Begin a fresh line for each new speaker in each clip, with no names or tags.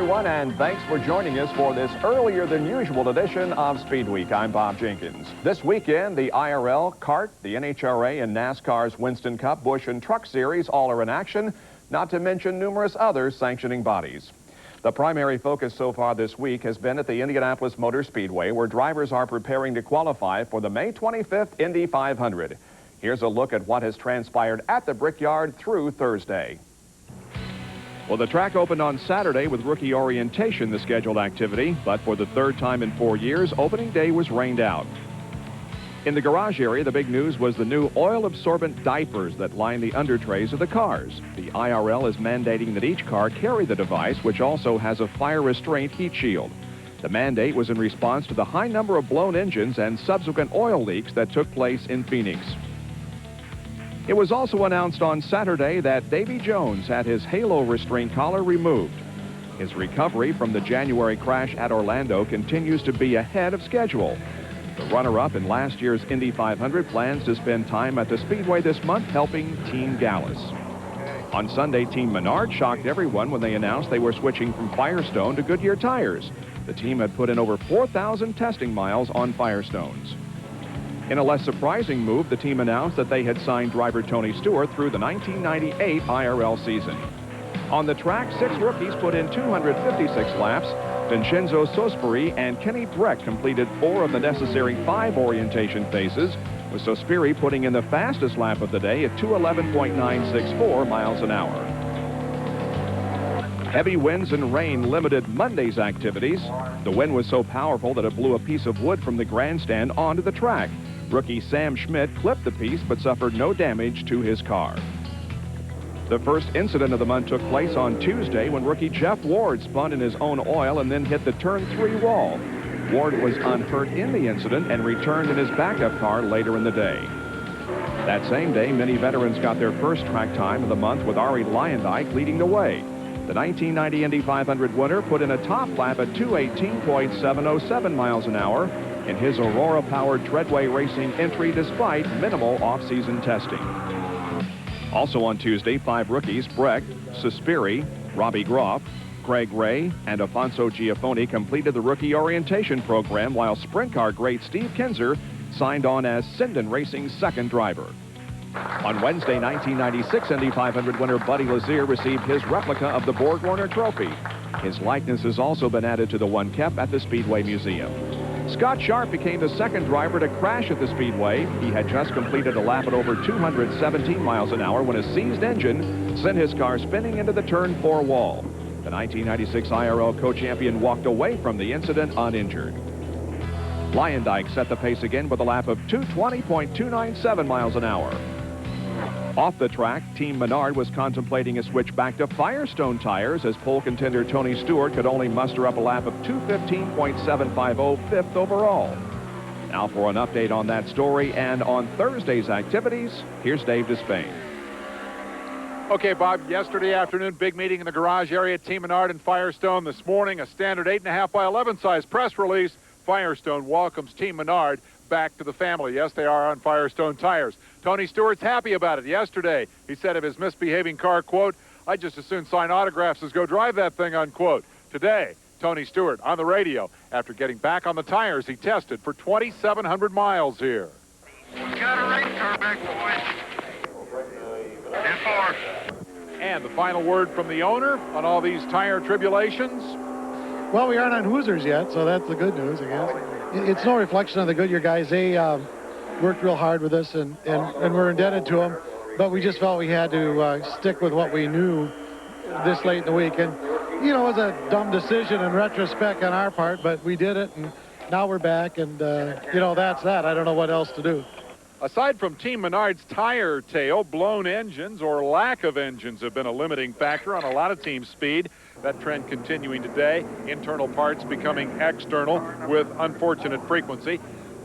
everyone, and thanks for joining us for this earlier than usual edition of Speed Week. I'm Bob Jenkins. This weekend, the IRL, CART, the NHRA, and NASCAR's Winston Cup, Busch, and Truck Series all are in action, not to mention numerous other sanctioning bodies. The primary focus so far this week has been at the Indianapolis Motor Speedway, where drivers are preparing to qualify for the May 25th Indy 500. Here's a look at what has transpired at the Brickyard through Thursday. Well, the track opened on Saturday with rookie orientation, the scheduled activity, but for the third time in 4 years, opening day was rained out. In the garage area, the big news was the new oil-absorbent diapers that line the undertrays of the cars. The IRL is mandating that each car carry the device, which also has a fire restraint heat shield. The mandate was in response to the high number of blown engines and subsequent oil leaks that took place in Phoenix. It was also announced on Saturday that Davy Jones had his halo restraint collar removed. His recovery from the January crash at Orlando continues to be ahead of schedule. The runner-up in last year's Indy 500 plans to spend time at the Speedway this month helping Team Gallus. On Sunday, Team Menard shocked everyone when they announced they were switching from Firestone to Goodyear tires. The team had put in over 4,000 testing miles on Firestones. In a less surprising move, the team announced that they had signed driver Tony Stewart through the 1998 IRL season. On the track, 6 rookies put in 256 laps. Vincenzo Sospiri and Kenny Breck completed 4 of the necessary 5 orientation phases, with Sospiri putting in the fastest lap of the day at 2:11.964 miles an hour. Heavy winds and rain limited Monday's activities. The wind was so powerful that it blew a piece of wood from the grandstand onto the track. Rookie Sam Schmidt clipped the piece but suffered no damage to his car. The first incident of the month took place on Tuesday when rookie Jeff Ward spun in his own oil and then hit the turn 3 wall. Ward was unhurt in the incident and returned in his backup car later in the day. That same day, many veterans got their first track time of the month, with Ari Luyendyk leading the way. The 1990 Indy 500 winner put in a top lap at 2:18.707 miles an hour in his Aurora-powered Treadway Racing entry despite minimal off-season testing. Also on Tuesday, 5 rookies, Breck, Sospiri, Robbie Groff, Craig Ray, and Afonso Giafoni completed the rookie orientation program, while sprint car great Steve Kinzer signed on as Sinden Racing's second driver. On Wednesday, 1996 Indy 500 winner Buddy Lazier received his replica of the Borg Warner Trophy. His likeness has also been added to the one kept at the Speedway Museum. Scott Sharp became the second driver to crash at the Speedway. He had just completed a lap at over 217 miles an hour when a seized engine sent his car spinning into the turn 4 wall. The 1996 IRL co-champion walked away from the incident uninjured. Luyendyk set the pace again with a lap of 2:20.297 miles an hour. Off the track, Team Menard was contemplating a switch back to Firestone tires as pole contender Tony Stewart could only muster up a lap of 2:15.750 fifth overall. Now for an update on that story and on Thursday's activities, here's Dave Despain.
Okay, Bob, yesterday afternoon, big meeting in the garage area, Team Menard and Firestone. This morning, a standard 8.5 by 11 size press release. Firestone welcomes Team Menard back to the family. Yes, they are on Firestone tires. Tony Stewart's happy about it yesterday. He said of his misbehaving car, quote, "I'd just as soon sign autographs as go drive that thing," unquote. Today, Tony Stewart on the radio after getting back on the tires he tested for 2,700 miles here.
Got a race car back, boys. 10-4.
And the final word from the owner on all these tire tribulations.
Well, we aren't on Hoosiers yet, so that's the good news, I guess. It's no reflection on the Goodyear guys. They worked real hard with us, and we're indebted to them. But we just felt we had to stick with what we knew this late in the week. And, you know, it was a dumb decision in retrospect on our part, but we did it, and now we're back, and, you know, that's that. I don't know what else to do.
Aside from Team Menard's tire tale, blown engines or lack of engines have been a limiting factor on a lot of teams' speed. That trend continuing today. Internal parts becoming external with unfortunate frequency.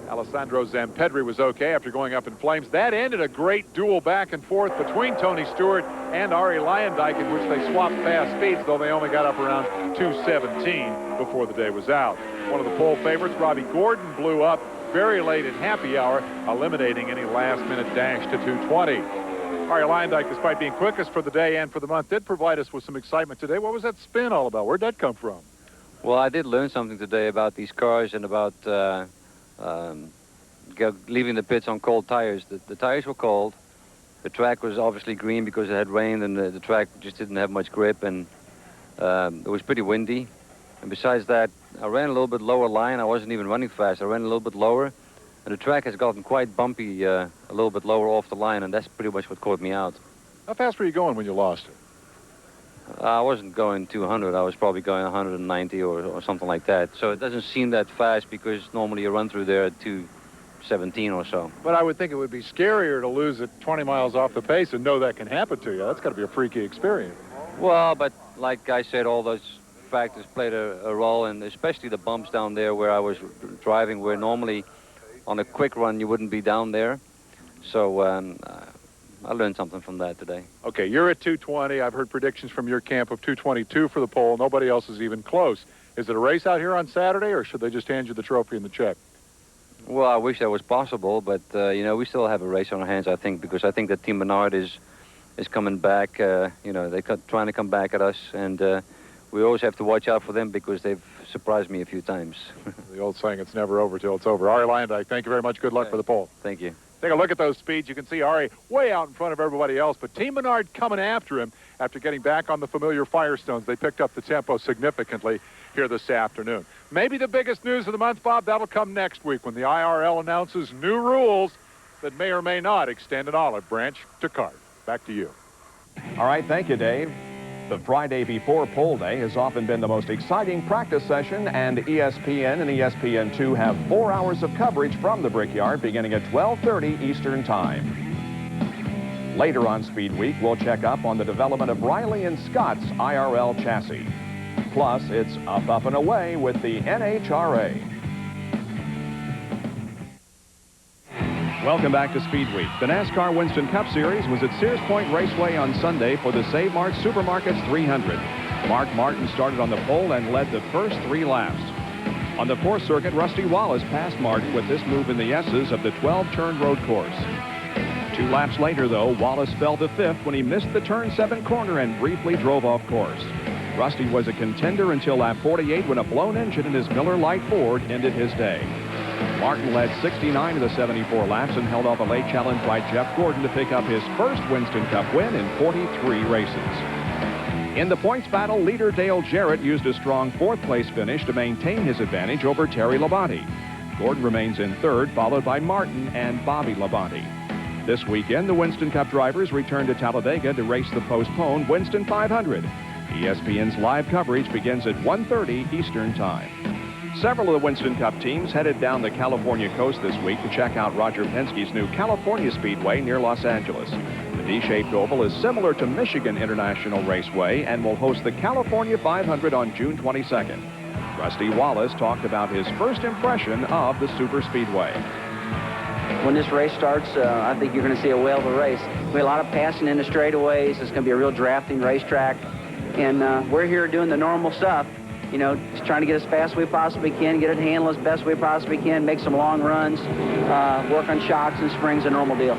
Alessandro Zampedri was okay after going up in flames. That ended a great duel back and forth between Tony Stewart and Ari Luyendyk, in which they swapped fast speeds, though they only got up around 2:17 before the day was out. One of the pole favorites, Robbie Gordon, blew up very late in happy hour, eliminating any last-minute dash to 2:20. Ari Leyendijk, despite being quickest for the day and for the month, did provide us with some excitement today. What was that spin all about? Where'd that come from?
Well, I did learn something today about these cars and about leaving the pits on cold tires. The tires were cold. The track was obviously green because it had rained, and the track just didn't have much grip, and it was pretty windy. And besides that, I ran a little bit lower line. I wasn't even running fast. I ran a little bit lower, and the track has gotten quite bumpy a little bit lower off the line, and that's pretty much what caught me out.
How fast were you going when you lost it?
I wasn't going 200. I was probably going 190 or something like that. So it doesn't seem that fast because normally you run through there at 217 or so.
But I would think it would be scarier to lose it 20 miles off the pace and know that can happen to you. That's got to be a freaky experience.
Well, but like I said, all those factors played a role, and especially the bumps down there where I was driving, where normally on a quick run you wouldn't be down there. So I learned something from that today.
Okay, you're at 220. I've heard predictions from your camp of 222 for the pole. Nobody else is even close. Is it a race out here on Saturday, or should they just hand you the trophy and the check?
Well, I wish that was possible, but you know, we still have a race on our hands, I think, because I think that Team Menard is coming back. You know, they're trying to come back at us, and we always have to watch out for them because they've surprised me a few times.
The old saying, it's never over till it's over. Ari Leyendijk, thank you very much. Good luck for the pole.
Thank you.
Take a look at those speeds. You can see Ari way out in front of everybody else, but Team Menard coming after him after getting back on the familiar Firestones. They picked up the tempo significantly here this afternoon. Maybe the biggest news of the month, Bob, that'll come next week when the IRL announces new rules that may or may not extend an olive branch to kart. Back to you.
All right, thank you, Dave. The Friday before pole day has often been the most exciting practice session, and ESPN and ESPN2 have 4 hours of coverage from the Brickyard beginning at 12:30 Eastern Time. Later on Speed Week, we'll check up on the development of Riley and Scott's IRL chassis. Plus, it's up, and away with the NHRA. Welcome back to Speed Week. The NASCAR Winston Cup Series was at Sears Point Raceway on Sunday for the Save Mart Supermarkets 300. Mark Martin started on the pole and led the first 3 laps. On the 4th circuit, Rusty Wallace passed Martin with this move in the S's of the 12-turn road course. 2 laps later, though, Wallace fell to 5th when he missed the turn 7 corner and briefly drove off course. Rusty was a contender until lap 48 when a blown engine in his Miller Lite Ford ended his day. Martin led 69 of the 74 laps and held off a late challenge by Jeff Gordon to pick up his first Winston Cup win in 43 races. In the points battle, leader Dale Jarrett used a strong 4th-place finish to maintain his advantage over Terry Labonte. Gordon remains in 3rd, followed by Martin and Bobby Labonte. This weekend, the Winston Cup drivers return to Talladega to race the postponed Winston 500. ESPN's live coverage begins at 1:30 Eastern Time. Several of the Winston Cup teams headed down the California coast this week to check out Roger Penske's new California Speedway near Los Angeles. The D-shaped oval is similar to Michigan International Raceway and will host the California 500 on June 22nd. Rusty Wallace talked about his first impression of the super speedway.
When this race starts, I think you're going to see a whale of a race. We have a lot of passing in the straightaways. It's going to be a real drafting racetrack. And we're here doing the normal stuff. You know, just trying to get as fast as we possibly can, get it handled as best we possibly can, make some long runs, work on shocks and springs, a normal deal.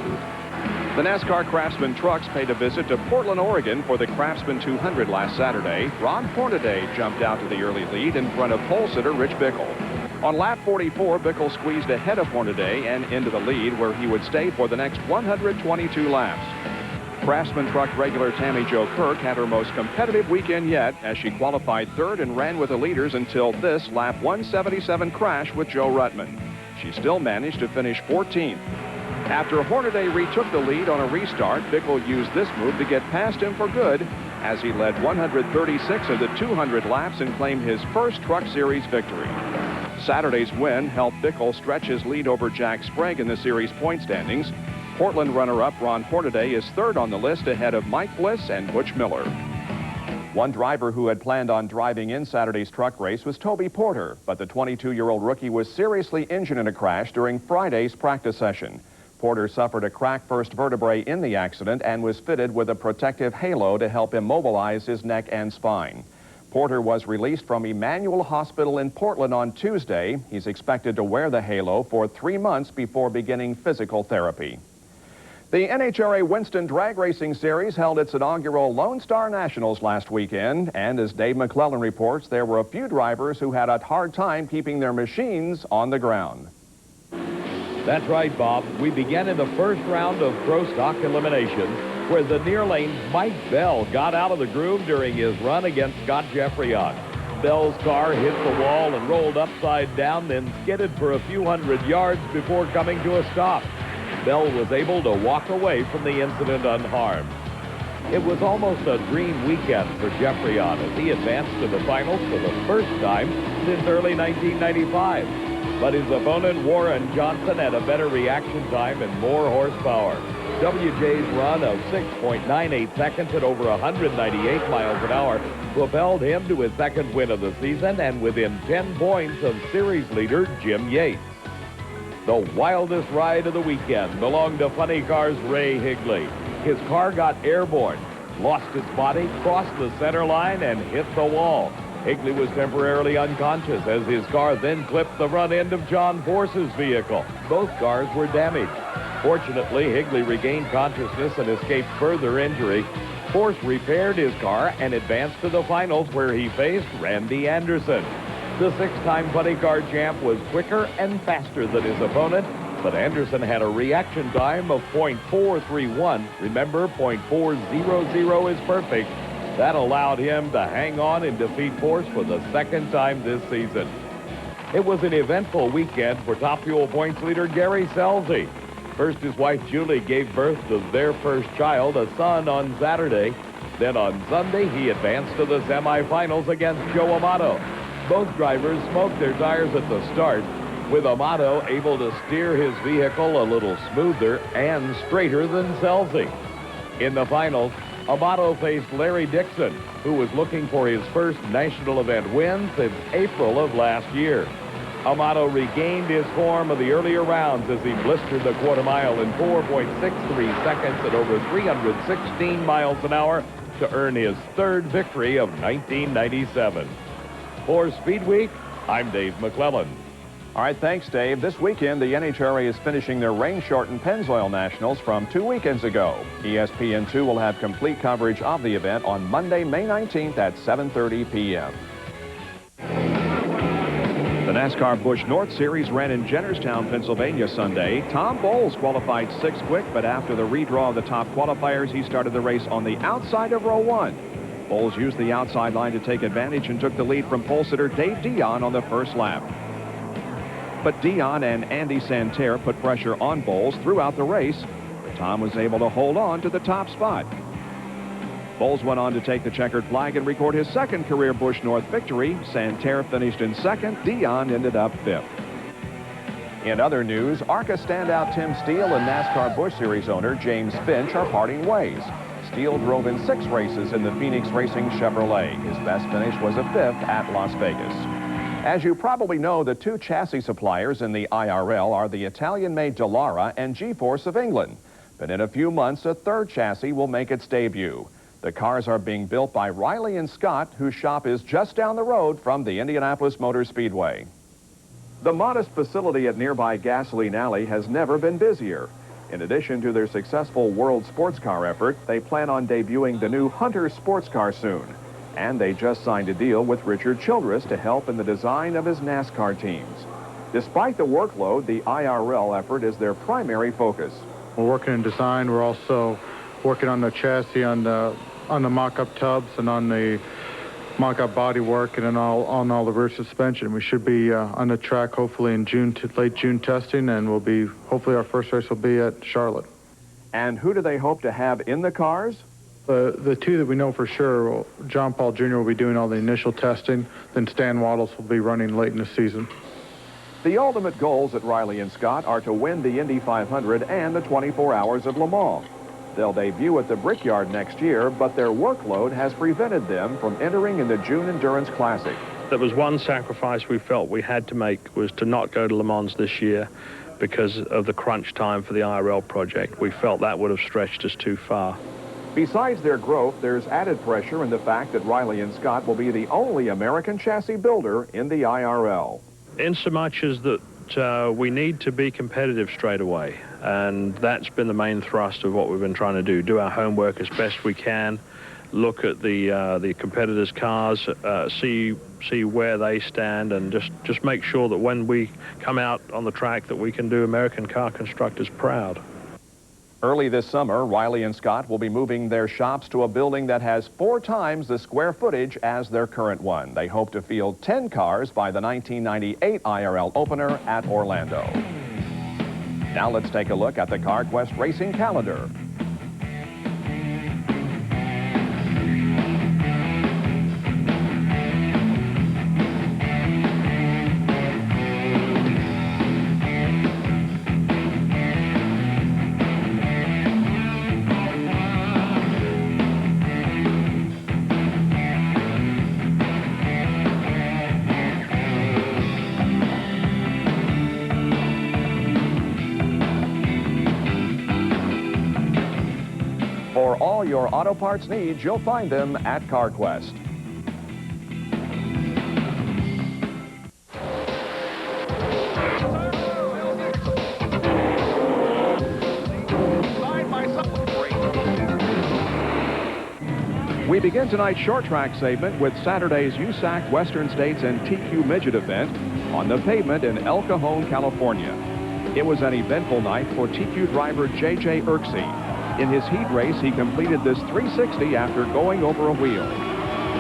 The NASCAR Craftsman trucks paid a visit to Portland, Oregon for the Craftsman 200 last Saturday. Ron Hornaday jumped out to the early lead in front of pole sitter Rich Bickle. On lap 44, Bickle squeezed ahead of Hornaday and into the lead, where he would stay for the next 122 laps. Craftsman truck regular Tammy Jo Kirk had her most competitive weekend yet as she qualified 3rd and ran with the leaders until this lap 177 crash with Joe Ruttman. She still managed to finish 14th. After Hornaday retook the lead on a restart, Bickle used this move to get past him for good as he led 136 of the 200 laps and claimed his first Truck Series victory. Saturday's win helped Bickle stretch his lead over Jack Sprague in the series point standings. Portland runner-up Ron Hornaday is 3rd on the list ahead of Mike Bliss and Butch Miller. One driver who had planned on driving in Saturday's truck race was Toby Porter, but the 22-year-old rookie was seriously injured in a crash during Friday's practice session. Porter suffered a cracked first vertebrae in the accident and was fitted with a protective halo to help immobilize his neck and spine. Porter was released from Emmanuel Hospital in Portland on Tuesday. He's expected to wear the halo for 3 months before beginning physical therapy. The NHRA Winston Drag Racing Series held its inaugural Lone Star Nationals last weekend, and as Dave McClellan reports, there were a few drivers who had a hard time keeping their machines on the ground.
That's right, Bob. We began in the first round of pro stock elimination, where the near lane's Mike Bell got out of the groove during his run against Scott Jeffrion. Bell's car hit the wall and rolled upside down, then skidded for a few hundred yards before coming to a stop. Bell was able to walk away from the incident unharmed. It was almost a dream weekend for Jeffrion as he advanced to the finals for the first time since early 1995. But his opponent, Warren Johnson, had a better reaction time and more horsepower. WJ's run of 6.98 seconds at over 198 miles an hour propelled him to his second win of the season and within 10 points of series leader Jim Yates. The wildest ride of the weekend belonged to Funny Car's Ray Higley. His car got airborne, lost its body, crossed the center line, and hit the wall. Higley was temporarily unconscious as his car then clipped the front end of John Force's vehicle. Both cars were damaged. Fortunately, Higley regained consciousness and escaped further injury. Force repaired his car and advanced to the finals where he faced Randy Anderson. The six-time Funny Car champ was quicker and faster than his opponent, but Anderson had a reaction time of .431. Remember, .400 is perfect. That allowed him to hang on and defeat Force for the second time this season. It was an eventful weekend for Top Fuel points leader Gary Scelzi. First, his wife Julie gave birth to their first child, a son, on Saturday. Then on Sunday, he advanced to the semifinals against Joe Amato. Both drivers smoked their tires at the start, with Amato able to steer his vehicle a little smoother and straighter than Scelzi. In the finals, Amato faced Larry Dixon, who was looking for his first national event win since April of last year. Amato regained his form of the earlier rounds as he blistered the quarter mile in 4.63 seconds at over 316 miles an hour to earn his third victory of 1997. For SpeedWeek, I'm Dave McClellan.
All right, thanks, Dave. This weekend, the NHRA is finishing their rain-shortened Pennzoil Nationals from 2 weekends ago. ESPN 2 will have complete coverage of the event on Monday, May 19th at 7:30 p.m. The NASCAR Busch North Series ran in Jennerstown, Pennsylvania Sunday. Tom Bowles qualified sixth quick, but after the redraw of the top qualifiers, he started the race on the outside of row one. Bowles used the outside line to take advantage and took the lead from pole sitter Dave Dion on the first lap. But Dion and Andy Santerre put pressure on Bowles throughout the race. Tom was able to hold on to the top spot. Bowles went on to take the checkered flag and record his second career Busch North victory. Santerre finished in second. Dion ended up fifth. In other news, ARCA standout Tim Steele and NASCAR Busch Series owner James Finch are parting ways. Steele drove in 6 races in the Phoenix Racing Chevrolet. His best finish was a fifth at Las Vegas. As you probably know, the 2 chassis suppliers in the IRL are the Italian-made Dallara and G-Force of England. But in a few months, a 3rd chassis will make its debut. The cars are being built by Riley and Scott, whose shop is just down the road from the Indianapolis Motor Speedway. The modest facility at nearby Gasoline Alley has never been busier. In addition to their successful World Sports Car effort, they plan on debuting the new Hunter sports car soon. And they just signed a deal with Richard Childress to help in the design of his NASCAR teams. Despite the workload, the IRL effort is their primary focus.
We're working in design. We're also working on the chassis, on the mock-up tubs, and on the mock-up body work, and on all the rear suspension. We should be on the track hopefully in late June testing, and hopefully our first race will be at Charlotte.
And who do they hope to have in the cars?
The 2 that we know for sure, John Paul Jr. will be doing all the initial testing, then Stan Waddles will be running late in the season.
The ultimate goals at Riley and Scott are to win the Indy 500 and the 24 Hours of Le Mans. They'll debut at the Brickyard next year, but their workload has prevented them from entering in the June Endurance Classic.
There was one sacrifice we felt we had to make, was to not go to Le Mans this year because of the crunch time for the IRL project. We felt that would have stretched us too far.
Besides their growth, there's added pressure in the fact that Riley and Scott will be the only American chassis builder in the IRL.
In so much as that that we need to be competitive straight away, and that's been the main thrust of what we've been trying to do our homework as best we can, look at the competitors' cars, see where they stand, and just make sure that when we come out on the track that we can do American car constructors proud.
Early this summer, Riley and Scott will be moving their shops to a building that has 4 times the square footage as their current one. They hope to field 10 cars by the 1998 IRL opener at Orlando. Now let's take a look at the CarQuest racing calendar. For all your auto parts needs, you'll find them at CarQuest. We begin tonight's short track segment with Saturday's USAC Western States and TQ Midget event on the pavement in El Cajon, California. It was an eventful night for TQ driver J.J. Irksey. In his heat race, he completed this 360 after going over a wheel.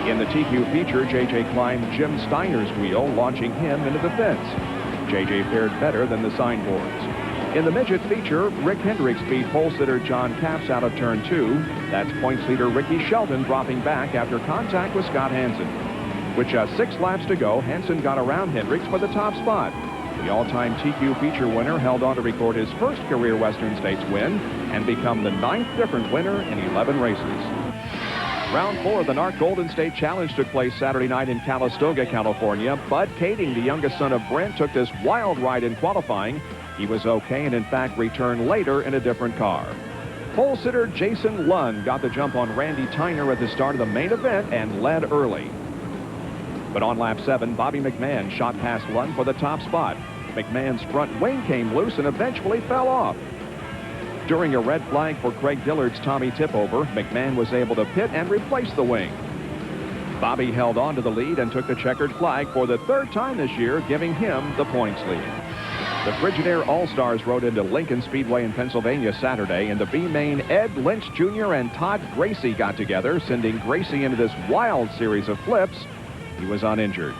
In the TQ feature, J.J. climbed Jim Steiner's wheel, launching him into the fence. J.J. fared better than the signboards. In the midget feature, Rick Hendricks beat pole sitter John Capps out of turn 2. That's points leader Ricky Shelton dropping back after contact with Scott Hansen. With just 6 laps to go, Hansen got around Hendricks for the top spot. The all-time TQ feature winner held on to record his first career Western States win and become the 9th different winner in 11 races. Round 4 of the NARC Golden State Challenge took place Saturday night in Calistoga, California. Bud Kading, the youngest son of Brent, took this wild ride in qualifying. He was okay and, in fact, returned later in a different car. Pole sitter Jason Lund got the jump on Randy Tyner at the start of the main event and led early. But on lap 7, Bobby McMahon shot past Lund for the top spot. McMahon's front wing came loose and eventually fell off. During a red flag for Craig Dillard's Tommy Tipover, McMahon was able to pit and replace the wing. Bobby held on to the lead and took the checkered flag for the 3rd time this year, giving him the points lead. The Frigidaire All-Stars rode into Lincoln Speedway in Pennsylvania Saturday. In the B-Main, Ed Lynch Jr. and Todd Gracie got together, sending Gracie into this wild series of flips. He was uninjured.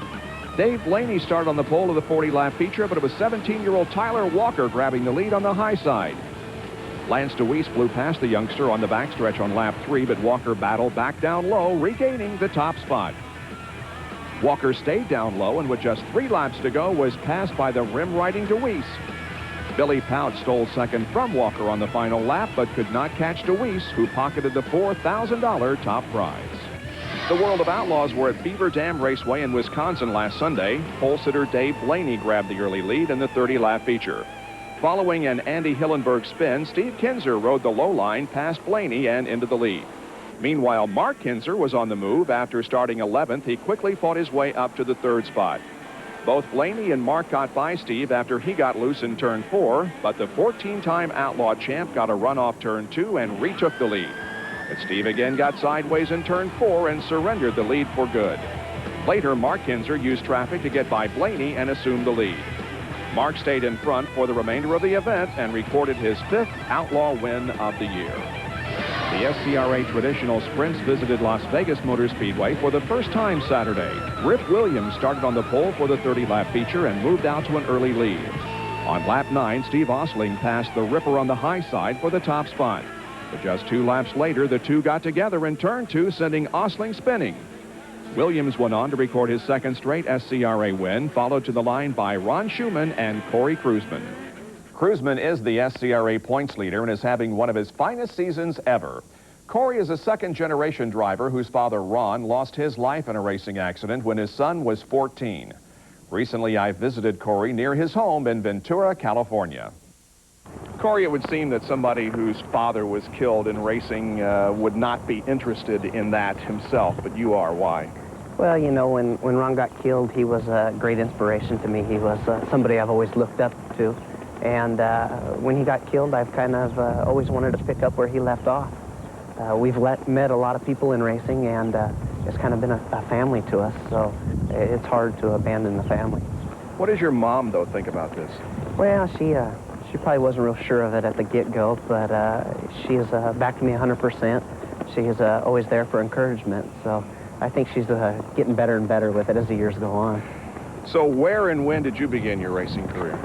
Dave Blaney started on the pole of the 40-lap feature, but it was 17-year-old Tyler Walker grabbing the lead on the high side. Lance DeWeese flew past the youngster on the backstretch on lap 3, but Walker battled back down low, regaining the top spot. Walker stayed down low, and with just 3 laps to go, was passed by the rim-riding DeWeese. Billy Pout stole second from Walker on the final lap, but could not catch DeWeese, who pocketed the $4,000 top prize. The World of Outlaws were at Beaver Dam Raceway in Wisconsin last Sunday. Pole sitter Dave Blaney grabbed the early lead in the 30-lap feature. Following an Andy Hillenberg spin, Steve Kinzer rode the low line past Blaney and into the lead. Meanwhile, Mark Kinzer was on the move. After starting 11th, he quickly fought his way up to the 3rd spot. Both Blaney and Mark got by Steve after he got loose in turn 4, but the 14-time Outlaw champ got a run off turn 2 and retook the lead. But Steve again got sideways in turn 4 and surrendered the lead for good. Later, Mark Kinzer used traffic to get by Blaney and assume the lead. Mark stayed in front for the remainder of the event and recorded his 5th Outlaw win of the year. The SCRA Traditional Sprints visited Las Vegas Motor Speedway for the first time Saturday. Rip Williams started on the pole for the 30-lap feature and moved out to an early lead. On lap 9, Steve Osling passed the Ripper on the high side for the top spot. But just 2 laps later, the two got together in turn 2, sending Osling spinning. Williams went on to record his 2nd straight SCRA win, followed to the line by Ron Schumann and Corey Kruseman. Kruseman is the SCRA points leader and is having one of his finest seasons ever. Corey is a 2nd-generation driver whose father, Ron, lost his life in a racing accident when his son was 14. Recently, I visited Corey near his home in Ventura, California. Corey, it would seem that somebody whose father was killed in racing would not be interested in that himself, but you are. Why?
Well, you know, when Ron got killed, he was a great inspiration to me. He was somebody I've always looked up to. And when he got killed, I've kind of always wanted to pick up where he left off. We've met a lot of people in racing, and it's kind of been a family to us, so it's hard to abandon the family.
What does your mom, though, think about this?
Well, she probably wasn't real sure of it at the get-go, but she has backed me 100%. She is always there for encouragement, so I think she's getting better and better with it as the years go on.
So where and when did you begin your racing career?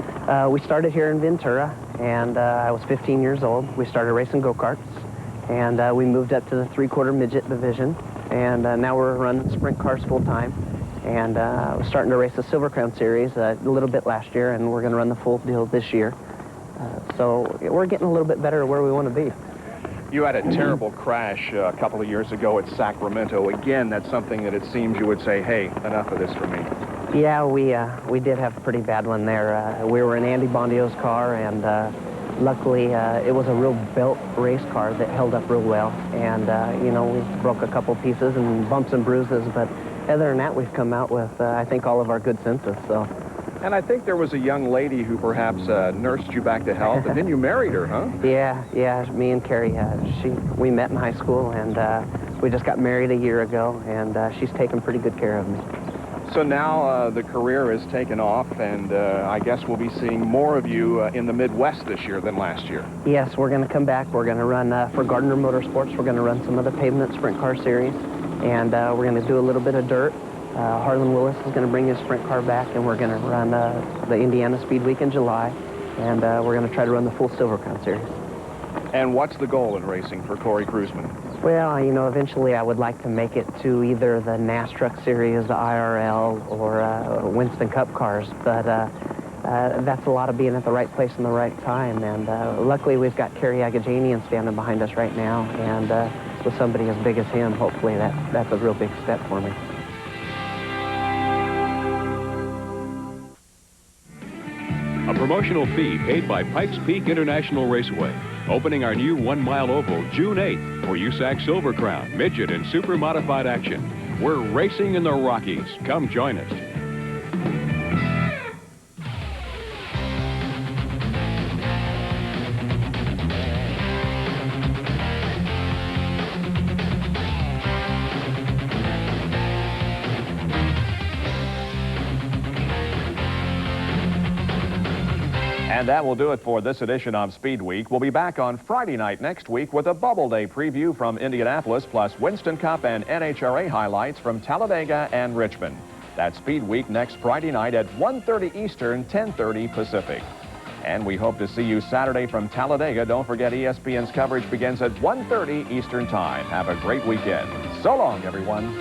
We started here in Ventura, and I was 15 years old. We started racing go-karts, and we moved up to the three-quarter midget division, and now we're running sprint cars full-time. And we're starting to race the Silver Crown Series a little bit last year, and we're going to run the full deal this year. So we're getting a little bit better where we want to be.
You had a terrible crash a couple of years ago at Sacramento. Again, that's something that it seems you would say, hey, enough of this for me.
Yeah, we did have a pretty bad one there. We were in Andy Bondio's car, and luckily it was a real built race car that held up real well. And, you know, we broke a couple pieces and bumps and bruises, but other than that, we've come out with, I think, all of our good senses. So.
And I think there was a young lady who perhaps nursed you back to health, and then you married her, huh?
Yeah, me and Carrie, we met in high school, and we just got married a year ago, and she's taken pretty good care of me.
So now the career has taken off, and I guess we'll be seeing more of you in the Midwest this year than last year.
Yes, we're going to come back. We're going to run for Gardner Motorsports. We're going to run some of the pavement sprint car series, and we're going to do a little bit of dirt. Harlan Willis is going to bring his sprint car back, and we're going to run the Indiana SpeedWeek in July, and we're going to try to run the full Silver Crown Series. And
what's the goal in racing for Corey Kruzman?
Well, you know, eventually I would like to make it to either the NAS Truck Series, the IRL, or Winston Cup cars, but that's a lot of being at the right place in the right time, and luckily we've got Kerry Agajanian standing behind us right now, and with somebody as big as him, hopefully that's a real big step for me.
A promotional fee paid by Pikes Peak International Raceway. Opening our new 1-mile oval June 8th for USAC Silver Crown, Midget, and Super Modified action. We're racing in the Rockies. Come join us.
And that will do it for this edition of Speed Week. We'll be back on Friday night next week with a Bubble Day preview from Indianapolis, plus Winston Cup and NHRA highlights from Talladega and Richmond. That's Speed Week next Friday night at 1:30 Eastern, 10:30 Pacific. And we hope to see you Saturday from Talladega. Don't forget, ESPN's coverage begins at 1:30 Eastern Time. Have a great weekend. So long, everyone.